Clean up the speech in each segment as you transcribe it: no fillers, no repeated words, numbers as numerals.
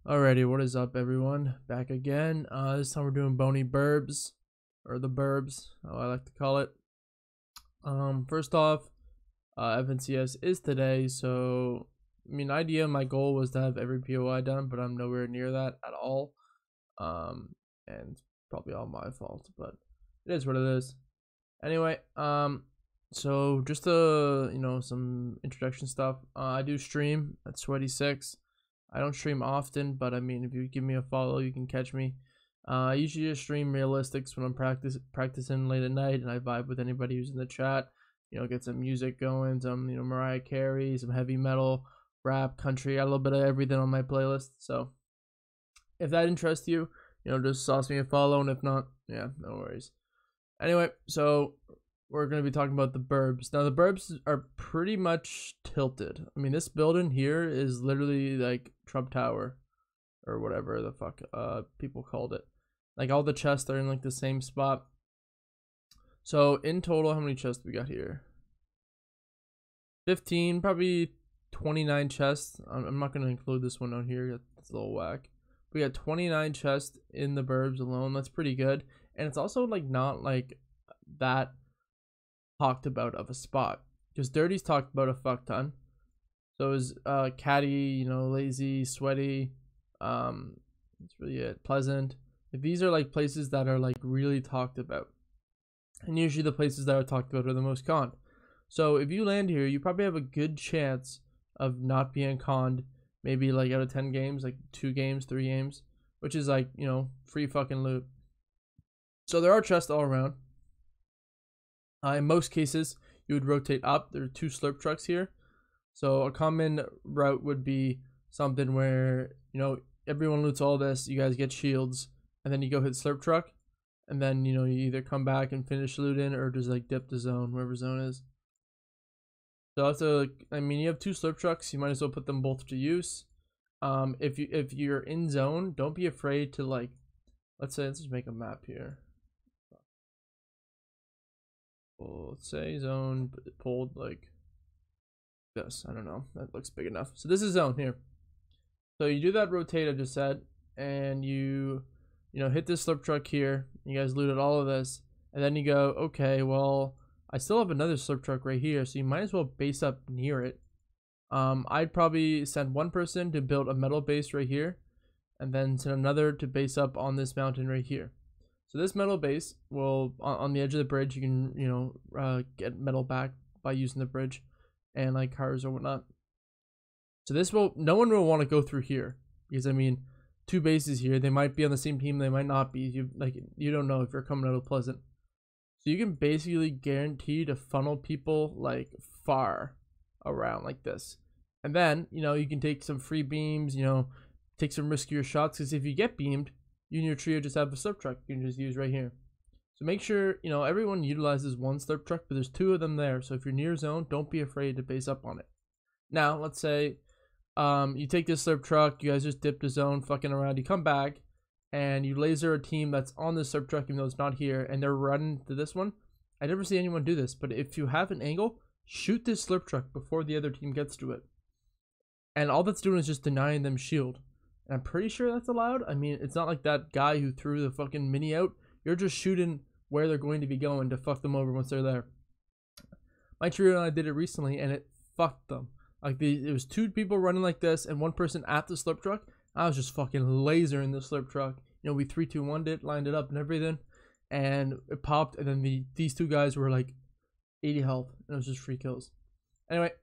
Alrighty, what is up, everyone? Back again. This time we're doing Boney Burbs, or the Burbs, how I like to call it. First off, FNCS is today, so my goal was to have every POI done, but I'm nowhere near that at all. And it's probably all my fault, but it is what it is. Anyway, so just some introduction stuff. I do stream at Sweaty6. I don't stream often, but I mean, if you give me a follow, you can catch me. I usually just stream realistics when I'm practicing late at night, and I vibe with anybody who's in the chat. Get some music going, some Mariah Carey, some heavy metal, rap, country. Got a little bit of everything on my playlist. So if that interests you, just sauce me a follow, and if not, yeah, no worries. Anyway, so we're going to be talking about the Burbs. Now, the Burbs are pretty much tilted. I mean, this building here is literally like Trump Tower or whatever the fuck people called it. Like, all the chests are in like the same spot. So in total, how many chests we got here? 15, probably 29 chests. I'm not going to include this one on here. It's a little whack. We got 29 chests in the Burbs alone. That's pretty good. And it's also like not like that talked about of a spot, because Dirty's talked about a fuck ton. So is Caddy, Lazy, Sweaty, that's really it. Pleasant. These are like places that are like really talked about, and usually the places that are talked about are the most conned. So if you land here, you probably have a good chance of not being conned. Maybe like out of 10 games, like 2 games, 3 games, which is like, free fucking loot. So there are chests all around. In most cases, you would rotate up. There are 2 slurp trucks here. So a common route would be something where, everyone loots all this, you guys get shields, and then you go hit slurp truck, and then, you either come back and finish looting or just like dip the zone, wherever zone is. So you have 2 slurp trucks, you might as well put them both to use. If you're in zone, don't be afraid to like, let's just make a map here. Well, let's say zone pulled like this. I don't know. That looks big enough. So this is zone here. So you do that rotate I just said, and you hit this slurp truck here. You guys looted all of this, and then you go, okay, well, I still have another slurp truck right here, so you might as well base up near it. I'd probably send one person to build a metal base right here, and then send another to base up on this mountain right here. So this metal base will, on the edge of the bridge, you can, get metal back by using the bridge and like cars or whatnot. So no one will want to go through here, because 2 bases here, they might be on the same team, they might not be. You don't know if you're coming out of Pleasant. So you can basically guarantee to funnel people like far around like this. And then, you can take some free beams, take some riskier shots, because if you get beamed, you and your trio just have a slurp truck you can just use right here. So make sure, everyone utilizes one slurp truck, but there's 2 of them there. So if you're near zone, don't be afraid to base up on it. Now, let's say you take this slurp truck, you guys just dip to zone, fucking around, you come back, and you laser a team that's on the slurp truck, even though it's not here, and they're running to this one. I never see anyone do this, but if you have an angle, shoot this slurp truck before the other team gets to it. And all that's doing is just denying them shield. And I'm pretty sure that's allowed. It's not like that guy who threw the fucking mini out. You're just shooting where they're going to be going to fuck them over once they're there. My trio and I did it recently, and it fucked them. Like, there was 2 people running like this, and 1 person at the slurp truck. I was just fucking lasering the slurp truck. We 3-2-1'd it, lined it up and everything, and it popped. And then these 2 guys were like 80 health, and it was just free kills. Anyway,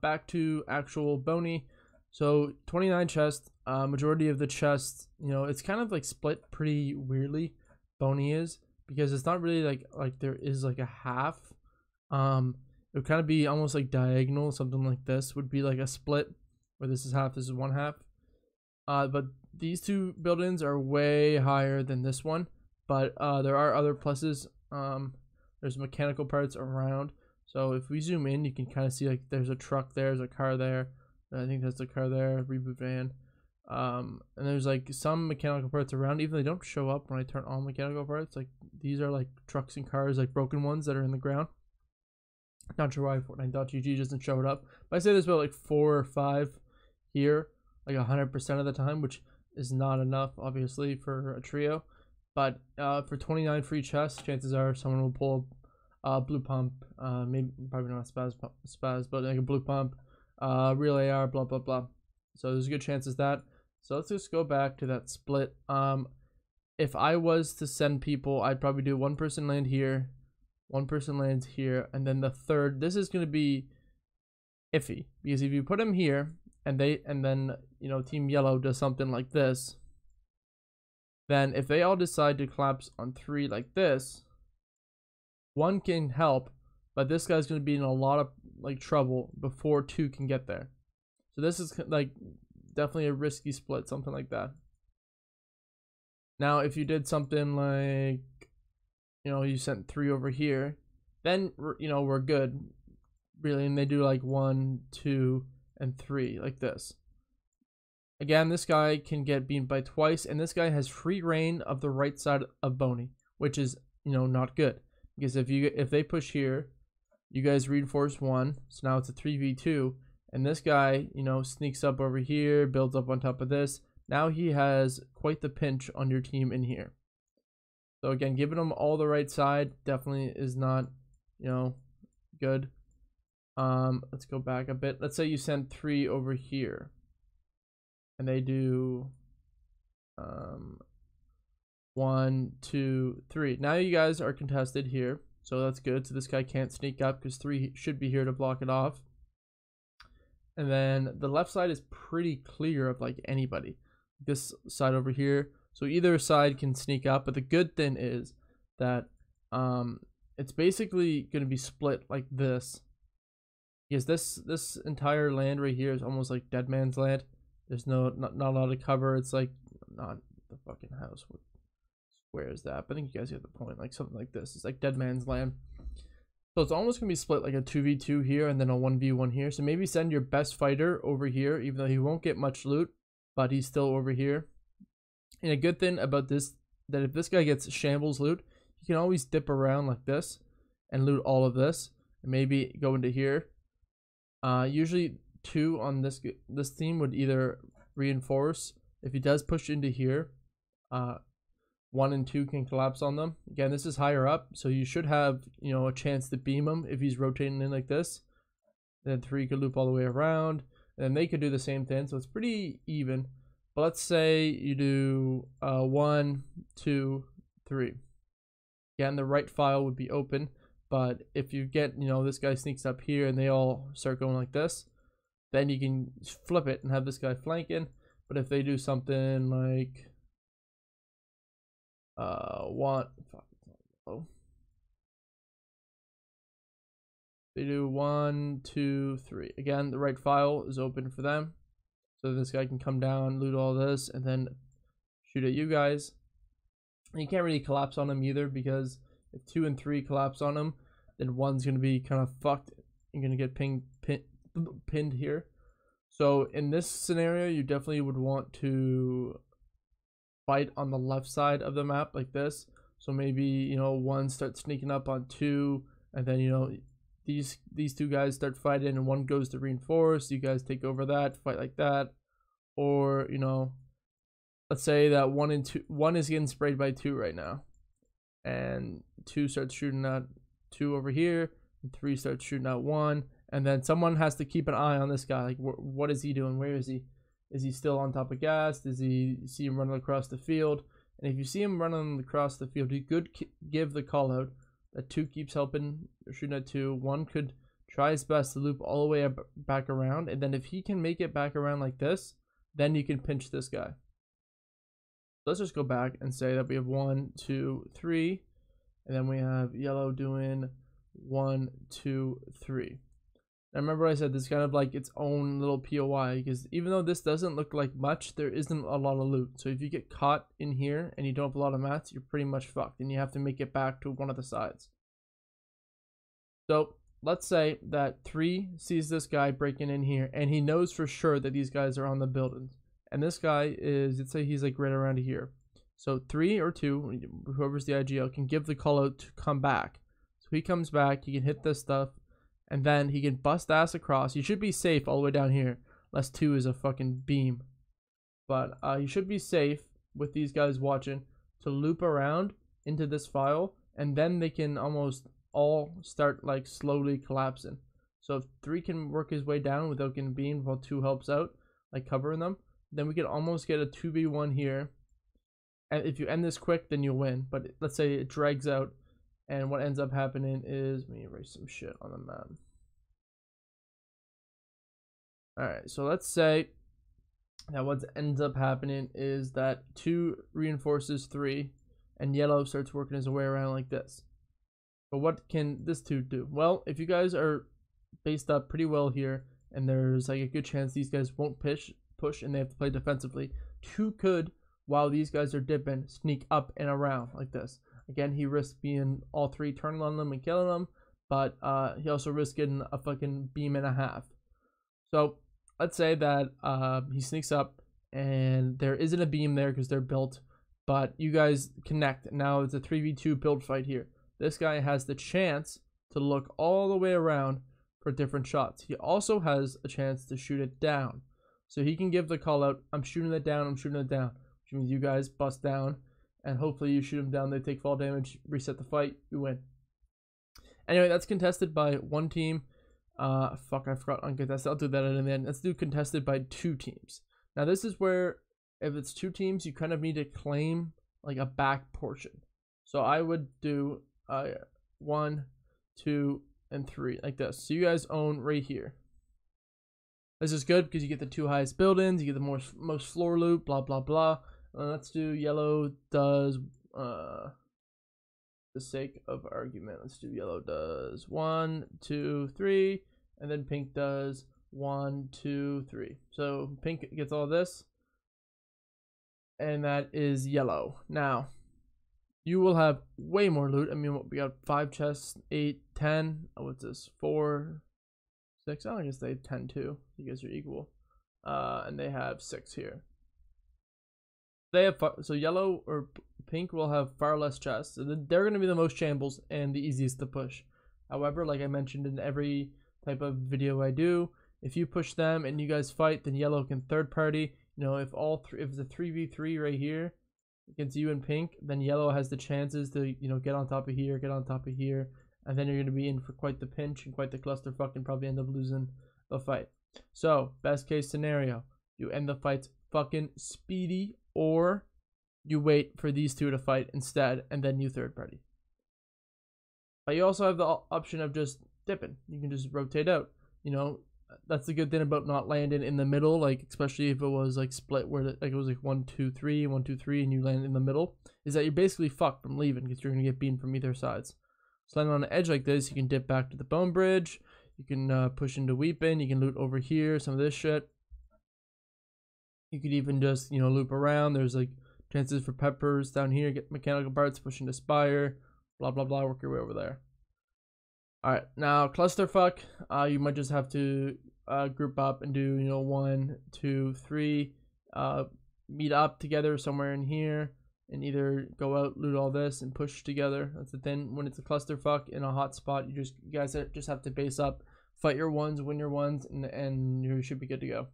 back to actual Boney. So 29 chests. Majority of the chests, it's kind of like split pretty weirdly. Boney is, because it's not really like there is like a half. It would kind of be almost like diagonal. Something like this would be like a split, where this is half, this is 1 half. But these 2 buildings are way higher than this one. But there are other pluses. There's mechanical parts around. So if we zoom in, you can kind of see like there's a truck there, there's a car there. I think that's the car there, reboot van. And there's like some mechanical parts around, even though they don't show up when I turn on mechanical parts. Like, these are like trucks and cars, like broken ones that are in the ground. Not sure why Fortnite.gg doesn't show it up, but I say there's about like 4 or 5 here, like 100% of the time, which is not enough, obviously, for a trio. But for 29 free chests, chances are someone will pull a blue pump, maybe probably not spaz, but like a blue pump, real AR, blah blah blah. So there's a good chances that. So let's just go back to that split. If I was to send people, I'd probably do one person land here, one person lands here, and then the third. This is going to be iffy because if you put them here and then you know Team Yellow does something like this, then if they all decide to collapse on 3 like this, one can help, but this guy's going to be in a lot of like trouble before 2 can get there. So this is like definitely a risky split, something like that. Now if you did something like, you know, you sent 3 over here, then you know we're good really, and they do like 1, 2, and 3 like this. Again, this guy can get beamed by twice, and this guy has free reign of the right side of Boney, which is, you know, not good. Because if they push here, you guys reinforce 1, so now it's a 3v2, and this guy, you know, sneaks up over here, builds up on top of this. Now he has quite the pinch on your team in here. So again, giving them all the right side definitely is not, you know, good. Let's go back a bit. Let's say you send 3 over here, and they do 1, 2, 3. Now you guys are contested here, so that's good. So this guy can't sneak up because 3 should be here to block it off. And then the left side is pretty clear of like anybody. This side over here, so either side can sneak up. But the good thing is that it's basically going to be split like this, because this entire land right here is almost like dead man's land. There's not a lot of cover. It's like not the fucking house. What square is that? But I think you guys get the point. Like something like this. It's like dead man's land. So it's almost gonna be split like a 2v2 here and then a 1v1 here. So maybe send your best fighter over here, even though he won't get much loot, but he's still over here. And a good thing about this, that if this guy gets shambles loot, he can always dip around like this and loot all of this, and maybe go into here. Usually 2 on this team would either reinforce. If he does push into here, 1 and 2 can collapse on them. Again, this is higher up, so you should have, you know, a chance to beam him if he's rotating in like this. Then 3 could loop all the way around, and then they could do the same thing. So it's pretty even. But let's say you do 1, 2, 3. Again, the right file would be open, but if you get, you know, this guy sneaks up here and they all start going like this, then you can flip it and have this guy flanking. But if they do something like they do 1, 2, 3. Again, the right file is open for them, so this guy can come down, loot all this, and then shoot at you guys. And you can't really collapse on him either, because if 2 and 3 collapse on him, then 1's gonna be kind of fucked. You're gonna get pinned here. So in this scenario, you definitely would want to fight on the left side of the map like this. So maybe, you know, 1 starts sneaking up on 2, and then, you know, these 2 guys start fighting, and 1 goes to reinforce. You guys take over that, fight like that. Or, you know, let's say that 1 is getting sprayed by 2 right now, and 2 starts shooting at 2 over here, and 3 starts shooting at 1, and then someone has to keep an eye on this guy. Like, what is he doing? Where is he? Is he still on top of gas? Does he see him running across the field? And if you see him running across the field, you could give the call out that 2 keeps helping, shooting at 2. 1 could try his best to loop all the way back around, and then if he can make it back around like this, then you can pinch this guy. So let's just go back and say that we have 1, 2, 3, and then we have yellow doing 1, 2, 3. Now remember I said this is kind of like its own little POI, because even though this doesn't look like much, there isn't a lot of loot. So if you get caught in here and you don't have a lot of mats, you're pretty much fucked, and you have to make it back to one of the sides. So let's say that 3 sees this guy breaking in here, and he knows for sure that these guys are on the buildings. And this guy is, let's say he's like right around here. So 3 or 2, whoever's the IGL, can give the call out to come back. So he comes back, he can hit this stuff, and then he can bust ass across. You should be safe all the way down here, unless 2 is a fucking beam. but you should be safe with these guys watching to loop around into this file, and then they can almost all start like slowly collapsing. So if 3 can work his way down without getting beamed while 2 helps out, like covering them, then we could almost get a 2v1 here. And if you end this quick, then you'll win. But let's say it drags out, and what ends up happening is, let me erase some shit on the map. Alright, so let's say that what ends up happening is that 2 reinforces 3, and yellow starts working his way around like this. But what can this 2 do? Well, if you guys are based up pretty well here, and there's like a good chance these guys won't push and they have to play defensively, 2 could, while these guys are dipping, sneak up and around like this. Again, he risks being all 3 turning on them and killing them, but he also risks getting a fucking beam and a half. So let's say that he sneaks up and there isn't a beam there because they're built, but you guys connect. Now it's a 3v2 build fight here. This guy has the chance to look all the way around for different shots. He also has a chance to shoot it down. So he can give the call out, I'm shooting it down, I'm shooting it down. Which means you guys bust down, and hopefully you shoot them down, they take fall damage, reset the fight, you win. Anyway, that's contested by 1 team. Fuck, I forgot uncontested. I'll do that in the end. Let's do contested by 2 teams. Now this is where, if it's 2 teams, you kind of need to claim like a back portion. So I would do 1, 2, and 3 like this. So you guys own right here. This is good because you get the 2 highest buildings, you get the most floor loot, blah blah blah. Let's do yellow does, for the sake of argument, let's do yellow does 1, 2, 3, and then pink does 1, 2, 3. So pink gets all this, and that is yellow. Now you will have way more loot. I mean, we got 5 chests, 8, 10. Oh, what's this? 4, 6. I guess they have 10 too. You guys are equal. And they have 6 here. They have so yellow or pink will have far less chests. So they're going to be the most shambles and the easiest to push. However, like I mentioned in every type of video I do, if you push them and you guys fight, then yellow can third party. You know, if it's a 3v3 right here against you and pink, then yellow has the chances to, you know, get on top of here, get on top of here, and then you're going to be in for quite the pinch and quite the clusterfuck and probably end up losing the fight. So, best case scenario, you end the fights fucking speedy, or you wait for these 2 to fight instead, and then you third party. But you also have the option of just dipping. You can just rotate out. You know, that's the good thing about not landing in the middle, like especially if it was like split where like it was like 1, 2, 3, 1, 2, 3, and you land in the middle, is that you're basically fucked from leaving because you're gonna get beamed from either sides. So landing on an edge like this, you can dip back to the bone bridge. You can push into weeping. You can loot over here, some of this shit. You could even just, you know, loop around. There's like chances for peppers down here. Get mechanical parts, push into spire, blah blah blah. Work your way over there. All right, now clusterfuck. You might just have to group up and do, you know, 1, 2, 3. Meet up together somewhere in here and either go out, loot all this, and push together. That's the thing. When it's a clusterfuck in a hot spot, you guys just have to base up, fight your ones, win your ones, and you should be good to go.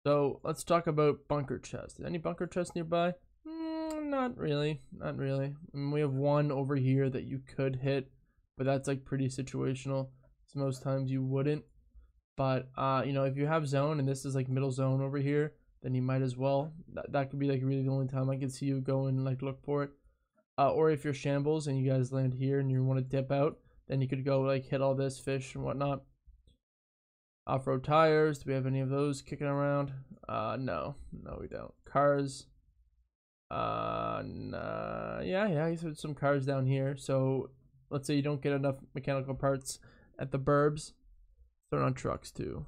So let's talk about bunker chests. Any bunker chests nearby? Not really. Not really. I mean, we have 1 over here that you could hit, but that's like pretty situational. So most times you wouldn't. But you know, if you have zone and this is like middle zone over here, then you might as well. That could be like really the only time I could see you go and like look for it. Or if you're shambles and you guys land here and you want to dip out, then you could go like hit all this fish and whatnot. Off-road tires, do we have any of those kicking around? No, we don't. Cars, nah. Yeah, I said some cars down here. So let's say you don't get enough mechanical parts at the burbs, throw on trucks too.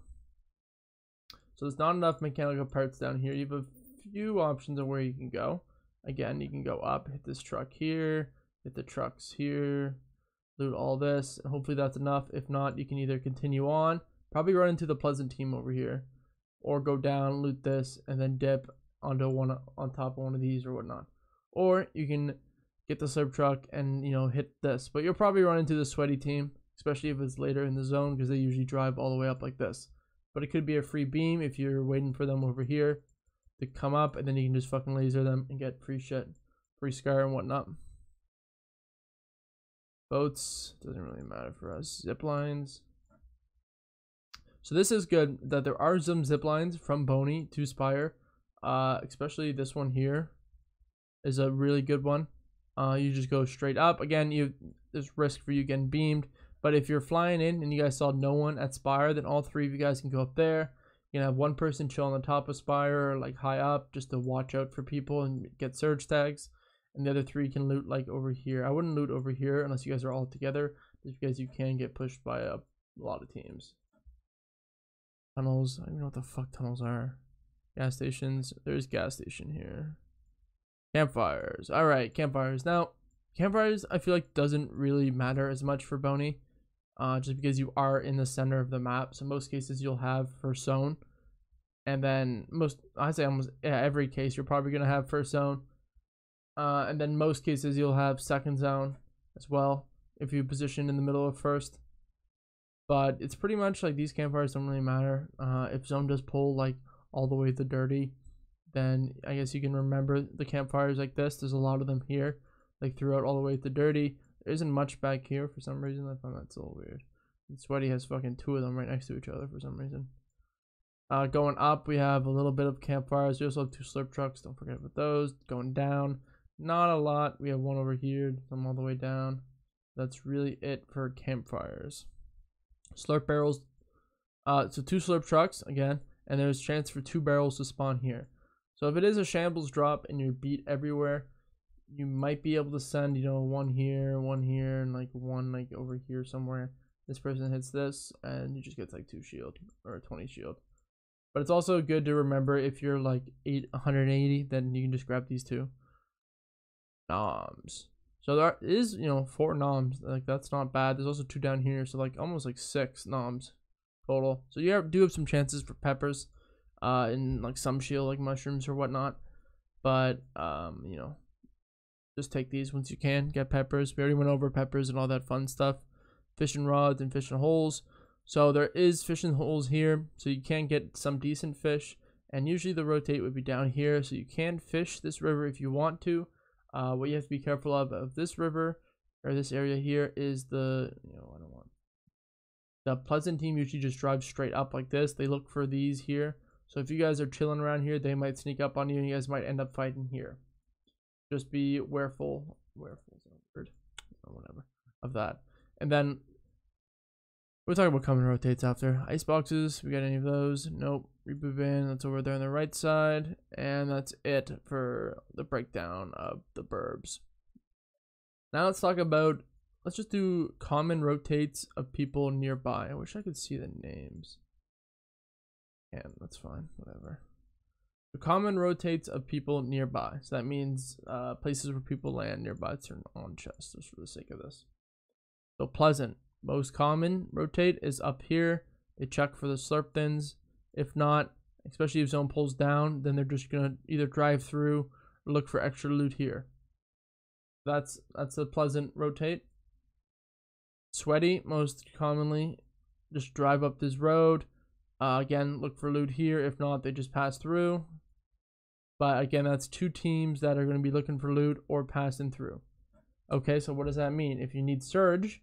So there's not enough mechanical parts down here. You have a few options of where you can go. Again, you can go up, hit this truck here, hit the trucks here, loot all this, and hopefully that's enough. If not, you can either continue on, probably run into the pleasant team over here, or go down, loot this, and then dip onto one on top of one of these or whatnot. Or you can get the Slurp truck and, you know, hit this. But you'll probably run into the sweaty team, especially if it's later in the zone, because they usually drive all the way up like this. But it could be a free beam if you're waiting for them over here to come up, and then you can just fucking laser them and get free shit, free scar and whatnot. Boats doesn't really matter for us. Zip lines. So this is good that there are some zip lines from Boney to Spire, especially this one here is a really good one. You just go straight up. Again, there's risk for you getting beamed, but if you're flying in and you guys saw no one at Spire, then all three of you guys can go up there. You can have one person chill on the top of Spire, or like high up, just to watch out for people and get surge tags, and the other three can loot like over here. I wouldn't loot over here unless you guys are all together, just because you can get pushed by a lot of teams. Tunnels, I don't even know what the fuck tunnels are. Gas stations, there's gas station here. Campfires. All right, campfires. Now, campfires I feel like doesn't really matter as much for Boney, just because you are in the center of the map. So most cases you'll have first zone, and then I'd say almost every case you're probably gonna have first zone, and then most cases you'll have second zone as well if you position in the middle of first. But it's pretty much like these campfires don't really matter. If zone does pull like all the way to dirty, then I guess you can remember the campfires like this. There's a lot of them here, like throughout all the way to dirty. There isn't much back here for some reason. I find that's a little weird. And Sweaty has fucking two of them right next to each other for some reason. Going up, we have a little bit of campfires. We also have 2 slurp trucks. Don't forget about those. Going down, not a lot. We have one over here, some all the way down. That's really it for campfires. Slurp barrels. So 2 slurp trucks again, and there's chance for 2 barrels to spawn here. So if it is a shambles drop and you're beat everywhere, you might be able to send, you know, one here, and like one like over here somewhere. This person hits this, and you just get like 2 shield or 20 shield. But it's also good to remember if you're like 180, then you can just grab these 2 noms. So there is, you know, 4 noms. Like that's not bad. There's also 2 down here, so like almost like 6 noms total. So you do have some chances for peppers, and like some shield like mushrooms or whatnot. But you know, just take these once you can. Get peppers. We already went over peppers and all that fun stuff. Fishing rods and fishing holes. So there is fishing holes here, so you can get some decent fish. And usually the rotate would be down here, so you can fish this river if you want to. What you have to be careful of this river or this area here is the, you know, I don't want. The Pleasant team usually just drives straight up like this. They look for these here. So if you guys are chilling around here, they might sneak up on you and you guys might end up fighting here. Just be wareful is that a word? Or whatever of that. And then we'll talk about common rotates after. Ice boxes, we got any of those? Nope. Reboot van, that's over there on the right side. And that's it for the breakdown of the burbs. Now let's talk about, let's just do common rotates of people nearby. I wish I could see the names. And that's fine, whatever. The common rotates of people nearby. So that means places where people land nearby turn on chests, just for the sake of this. So Pleasant, most common rotate is up here. They check for the slurp thins. If not, especially if zone pulls down, then they're just gonna either drive through or look for extra loot here. That's a Pleasant rotate. Sweaty, most commonly, just drive up this road. Again, look for loot here. If not, they just pass through. But again, that's 2 teams that are going to be looking for loot or passing through. Okay, so what does that mean? If you need surge,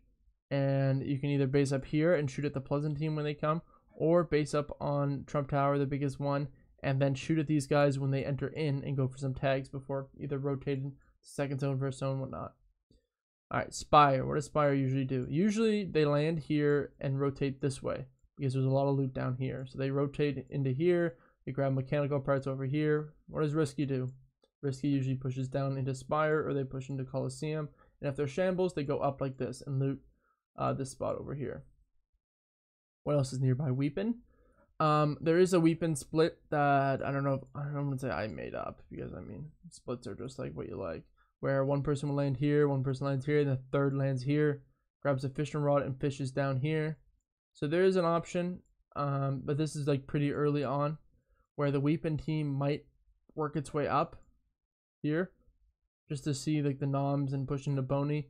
and you can either base up here and shoot at the Pleasant team when they come, or base up on Trump Tower, the biggest one, and then shoot at these guys when they enter in and go for some tags before either rotating second zone, first zone, whatnot. Alright, Spire. What does Spire usually do? Usually they land here and rotate this way because there's a lot of loot down here. So they rotate into here, they grab mechanical parts over here. What does Risky do? Risky usually pushes down into Spire, or they push into Coliseum. And if they're shambles, they go up like this and loot this spot over here. What else is nearby? Weepin. There is a Weepin split that I don't want to say I made up, because I mean splits are just like what you like, where one person will land here, one person lands here, and the third lands here, grabs a fishing rod and fishes down here. So there is an option, but this is like pretty early on, where the Weepin team might work its way up here just to see like the noms and push into Boney.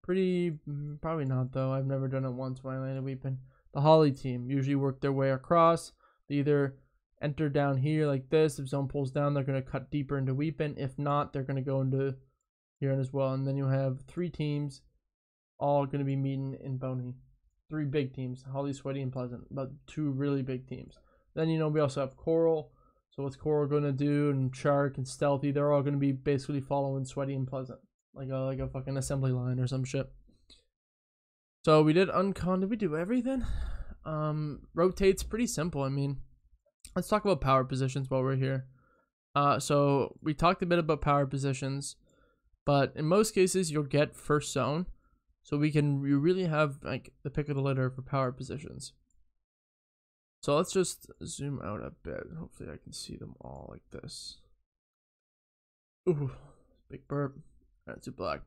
Probably not though. I've never done it once when I landed Weepin. The Holly team usually work their way across. They either enter down here like this. If zone pulls down, they're going to cut deeper into Weepin. If not, they're going to go into here as well. And then you have 3 teams all going to be meeting in Boney. 3 big teams, Holly, Sweaty, and Pleasant, but 2 really big teams. Then, you know, we also have Coral. So what's Coral going to do? And Shark and Stealthy, they're all going to be basically following Sweaty and Pleasant. Like a fucking assembly line or some shit. So we did Did we do everything? Rotates, pretty simple. I mean, let's talk about power positions while we're here. So we talked a bit about power positions, but in most cases you'll get first zone. So you really have like the pick of the litter for power positions. So let's just zoom out a bit. Hopefully I can see them all like this. Ooh, big burp. Alright, too black.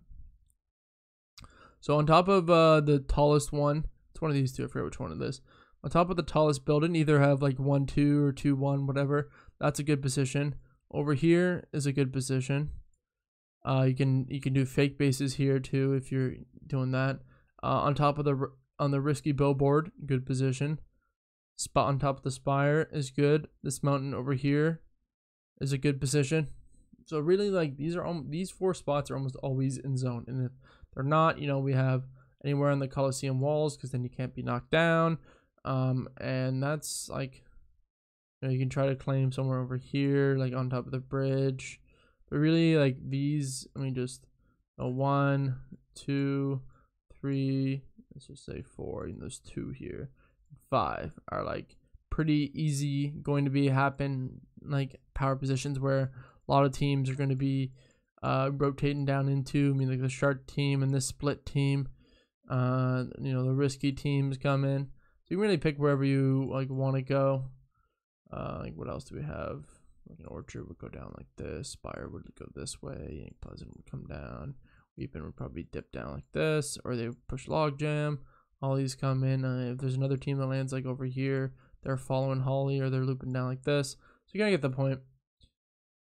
So on top of the tallest one, it's one of these 2, I forget which one it is. On top of the tallest building, either have like 1-2 or 2-1, whatever. That's a good position. Over here is a good position. You can do fake bases here too if you're doing that. On top of the risky billboard, good position. Spot on top of the spire is good. This mountain over here is a good position. So really, like, these 4 spots are almost always in zone, and if they're not, you know, we have anywhere on the Coliseum walls, because then you can't be knocked down. And that's like, you know, you can try to claim somewhere over here, like on top of the bridge. But really, like these, I mean, just 1, 2, 3. Let's just say 4. And there's 2 here. 5 are like pretty easy going to be happen, like power positions where a lot of teams are going to be rotating down into. I mean, like the shark team and this split team. You know, the risky teams come in. So you can really pick wherever you like want to go. Like what else do we have? Like an Orchard would go down like this. Spire would go this way. Ink Pleasant would come down. Weepin would probably dip down like this, or they would push Logjam. Hollies come in. If there's another team that lands like over here, they're following Holly, or they're looping down like this. So you gotta get the point.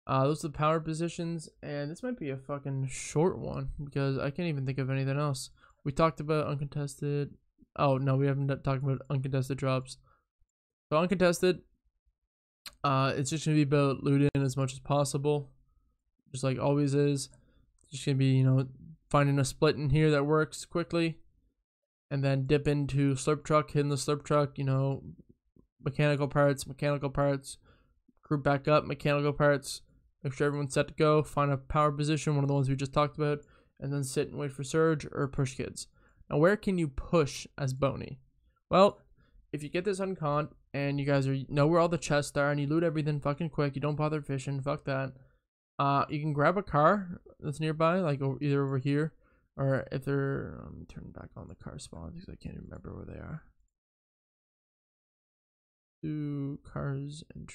Those are the power positions, and this might be a fucking short one because I can't even think of anything else. We talked about uncontested. Oh no, we haven't talked about uncontested drops. So uncontested, it's just gonna be about looting as much as possible, just like always is. It's just gonna be, you know, finding a split in here that works quickly, and then dip into Slurp truck, hitting the Slurp truck. You know, mechanical parts, group back up, mechanical parts. Make sure everyone's set to go. Find a power position, one of the ones we just talked about, and then sit and wait for surge or push kids. Now, where can you push as Boney? Well, if you get this uncon and you guys know where all the chests are and you loot everything fucking quick, you don't bother fishing, fuck that. You can grab a car that's nearby, like either over here, or if they're turning back on the car spawns because I can't even remember where they are. 2 cars and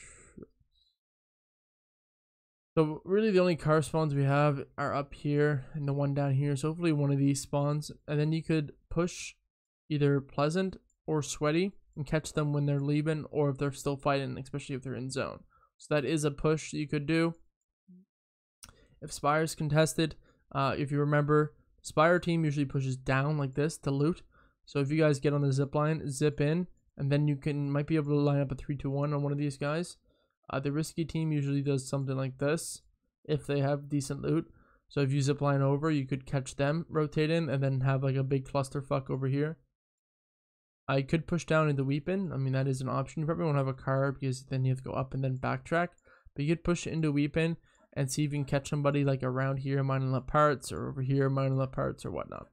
so really the only car spawns we have are up here and the one down here. So hopefully one of these spawns, and then you could push either Pleasant or Sweaty and catch them when they're leaving, or if they're still fighting, especially if they're in zone. So that is a push you could do. If Spire's contested, if you remember, Spire team usually pushes down like this to loot. So if you guys get on the zip line, zip in, and then you might be able to line up a 3-2-1 on one of these guys. The risky team usually does something like this if they have decent loot. So if you zip line over, you could catch them, rotate in, and then have like a big clusterfuck over here. I could push down into Weepin. I mean, that is an option. You probably won't have a car because then you have to go up and then backtrack. But you could push into Weepin and see if you can catch somebody like around here, mining up parts, or over here, mining up parts, or whatnot.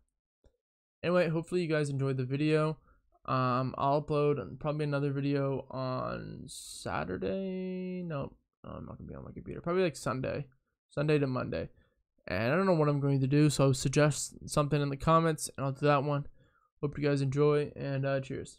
Anyway, hopefully you guys enjoyed the video. I'll upload probably another video on Saturday. No, I'm not gonna be on my computer. Probably like Sunday to Monday. And I don't know what I'm going to do, so suggest something in the comments and I'll do that one. Hope you guys enjoy, and cheers.